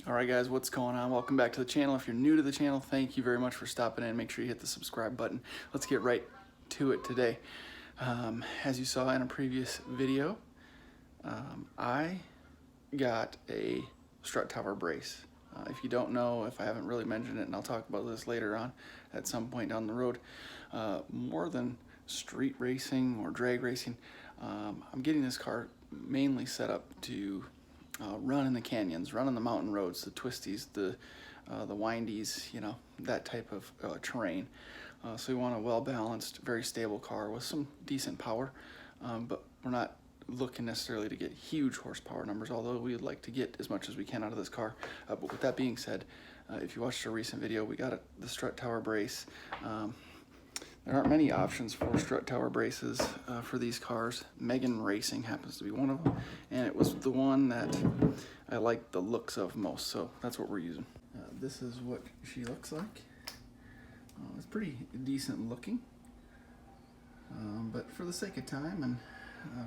Alright guys, what's going on? Welcome back to the channel. If you're new to the channel, thank you very much for stopping in. Make sure you hit the subscribe button. Let's get right to it today. As you saw in a previous video, I got a strut tower brace. If you don't know, if I haven't really mentioned it, and I'll talk about this later on at some point down the road, more than street racing or drag racing, I'm getting this car mainly set up to run in the canyons, run on the mountain roads, the twisties, the windies, you know, that type of terrain. So we want a well-balanced, very stable car with some decent power, but we're not looking necessarily to get huge horsepower numbers, although we would like to get as much as we can out of this car. But with that being said, if you watched a recent video, we got the strut tower brace. There aren't many options for strut tower braces for these cars. Megan Racing happens to be one of them, and it was the one that I liked the looks of most, so that's what we're using. This is what she looks like. It's pretty decent looking, but for the sake of time and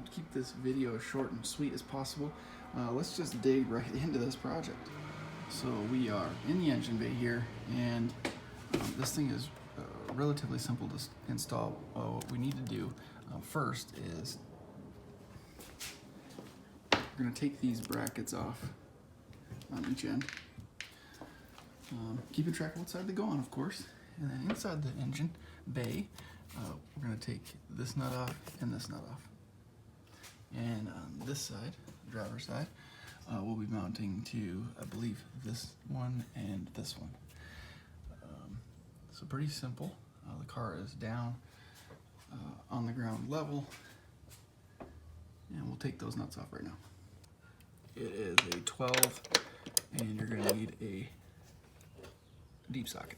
to keep this video as short and sweet as possible, let's just dig right into this project. So we are in the engine bay here, and this thing is relatively simple to install. What we need to do first is we're going to take these brackets off on each end, keeping track of what side they go on, of course. And then inside the engine bay, we're going to take this nut off and this nut off. And on this side, the driver's side, we'll be mounting to, I believe, this one and this one. So pretty simple. The car is down on the ground level, and we'll take those nuts off right now. It is a 12, and you're going to need a deep socket.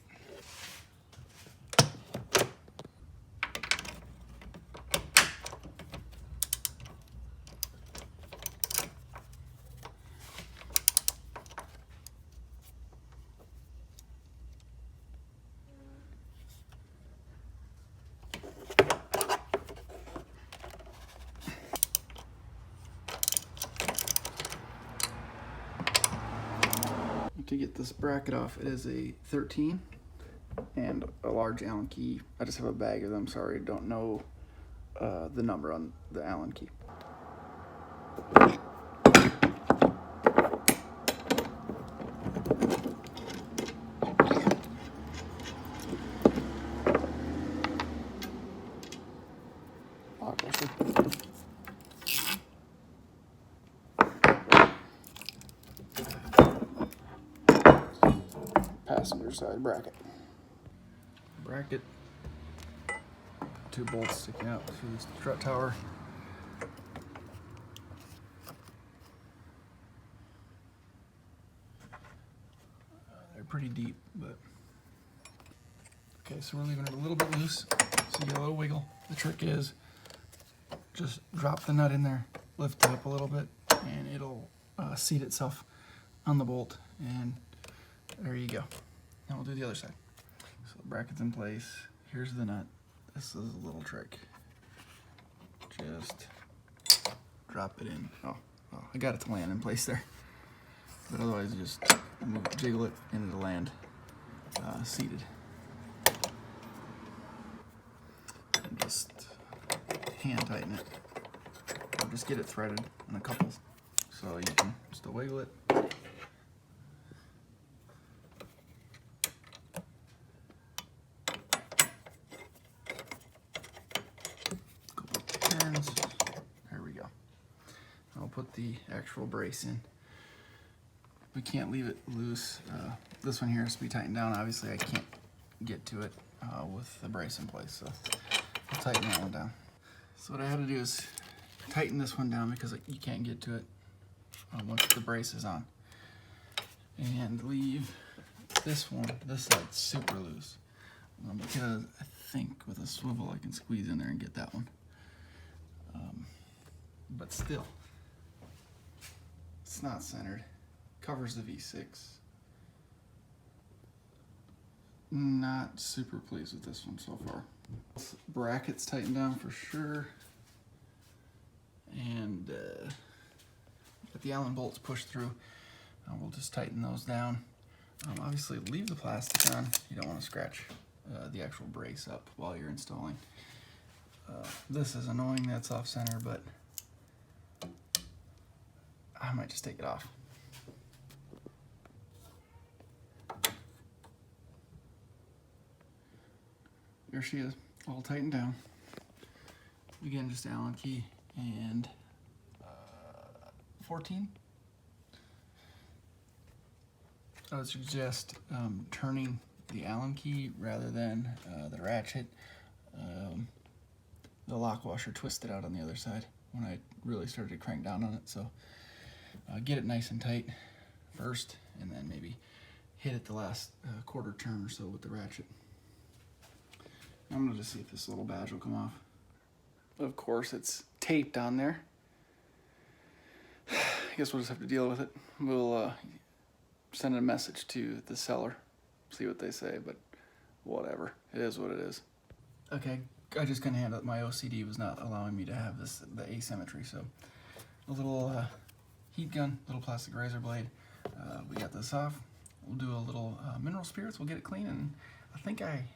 To get this bracket off, it is a 13 and a large Allen key. I just have a bag of them, sorry, don't know the number on the Allen key. Passenger side bracket. Bracket, 2 bolts sticking out through the strut tower. They're pretty deep, but okay, so we're leaving it a little bit loose, so you get a little wiggle. The trick is just drop the nut in there, lift it up a little bit, and it'll seat itself on the bolt, and there you go. Now we'll do the other side. So the bracket's in place. Here's the nut. This is a little trick. Just drop it in. Oh, I got it to land in place there. But otherwise, you just jiggle it and it'll land seated. And just hand tighten it. Or just get it threaded in a couple, so you can still wiggle it. There we go. I'll put the actual brace in. We can't leave it loose. This one here has to be tightened down. Obviously, I can't get to it with the brace in place, so I'll tighten that one down. So what I had to do is tighten this one down because you can't get to it once the brace is on, and leave this side super loose because I think with a swivel I can squeeze in there and get that one. But still, it's not centered. Covers the V6. Not super pleased with this one so far. Brackets tightened down for sure, and get the Allen bolts pushed through. We'll just tighten those down. Obviously, leave the plastic on. You don't want to scratch the actual brace up while you're installing. This is annoying that's off center, but I might just take it off. There she is, all tightened down. Again, just Allen key and 14. I would suggest turning the Allen key rather than the ratchet. The lock washer twisted out on the other side when I really started to crank down on it. So get it nice and tight first, and then maybe hit it the last quarter turn or so with the ratchet. I'm gonna just see if this little badge will come off. Of course, it's taped on there. I guess we'll just have to deal with it. We'll send a message to the seller, see what they say, but whatever. It is what it is. Okay, I just couldn't handle it. My OCD was not allowing me to have the asymmetry, so a little heat gun, little plastic razor blade. We got this off. We'll do a little mineral spirits. We'll get it clean, and I think I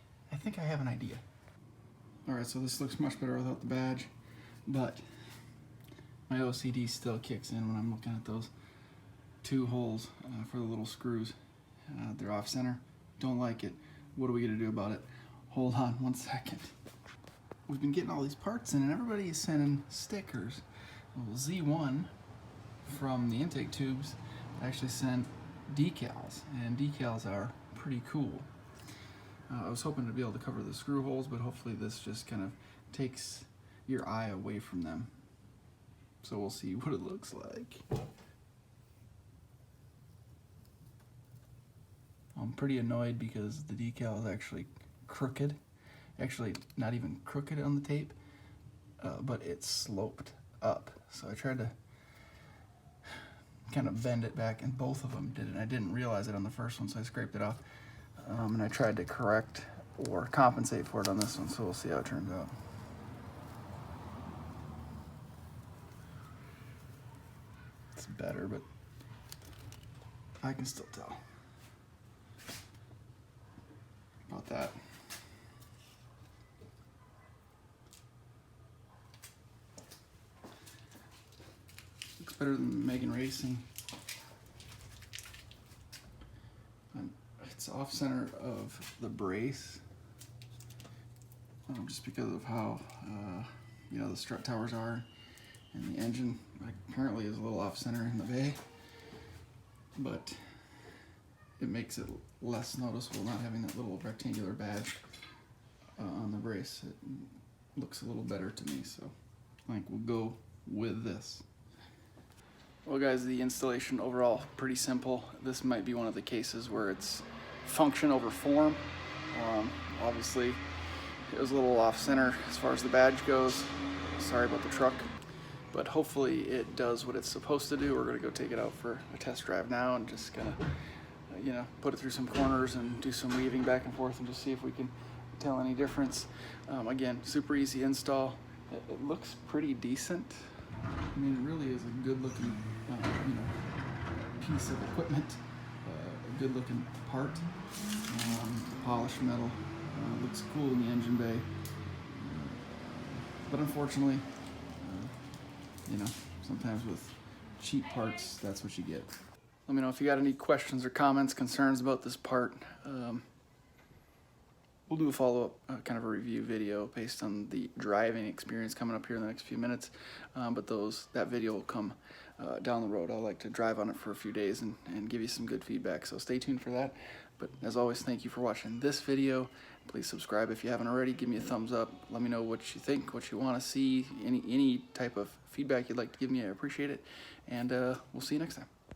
have an idea. All right, so this looks much better without the badge, but my OCD still kicks in when I'm looking at those two holes for the little screws. They're off center. Don't like it. What are we gonna do about it? Hold on one second. We've been getting all these parts in, and everybody is sending stickers. Well, Z1 from the intake tubes actually sent decals, and decals are pretty cool. I was hoping to be able to cover the screw holes, but hopefully this just kind of takes your eye away from them. So we'll see what it looks like. I'm pretty annoyed because the decal is actually crooked. Actually, not even crooked on the tape, but it's sloped up. So I tried to kind of bend it back, and both of them did it. I didn't realize it on the first one, so I scraped it off. And I tried to correct or compensate for it on this one, so we'll see how it turns out. It's better, but I can still tell about that. Looks better than Megan Racing. It's off center of the brace, just because of how you know, the strut towers are, and the engine apparently is a little off center in the bay, but it makes it less noticeable not having that little rectangular badge on the brace. It looks a little better to me, so I think we'll go with this. Well guys, the installation overall pretty simple. This might be one of the cases where it's function over form. Obviously it was a little off center as far as the badge goes. Sorry about the truck, but hopefully it does what it's supposed to do. We're gonna go take it out for a test drive now and just gonna you know, put it through some corners and do some weaving back and forth and just see if we can tell any difference. Again, super easy install. It looks pretty decent. I mean, it really is a good looking you know, piece of equipment, a good looking part. Polished metal, looks cool in the engine bay, but unfortunately, you know, sometimes with cheap parts, that's what you get. Let me know if you got any questions or comments, concerns about this part. We'll do a follow-up, kind of a review video based on the driving experience coming up here in the next few minutes, but that video will come down the road. I like to drive on it for a few days and give you some good feedback, so stay tuned for that. But as always, thank you for watching this video. Please subscribe if you haven't already. Give me a thumbs up. Let me know what you think, what you want to see, any type of feedback you'd like to give me. I appreciate it, and we'll see you next time.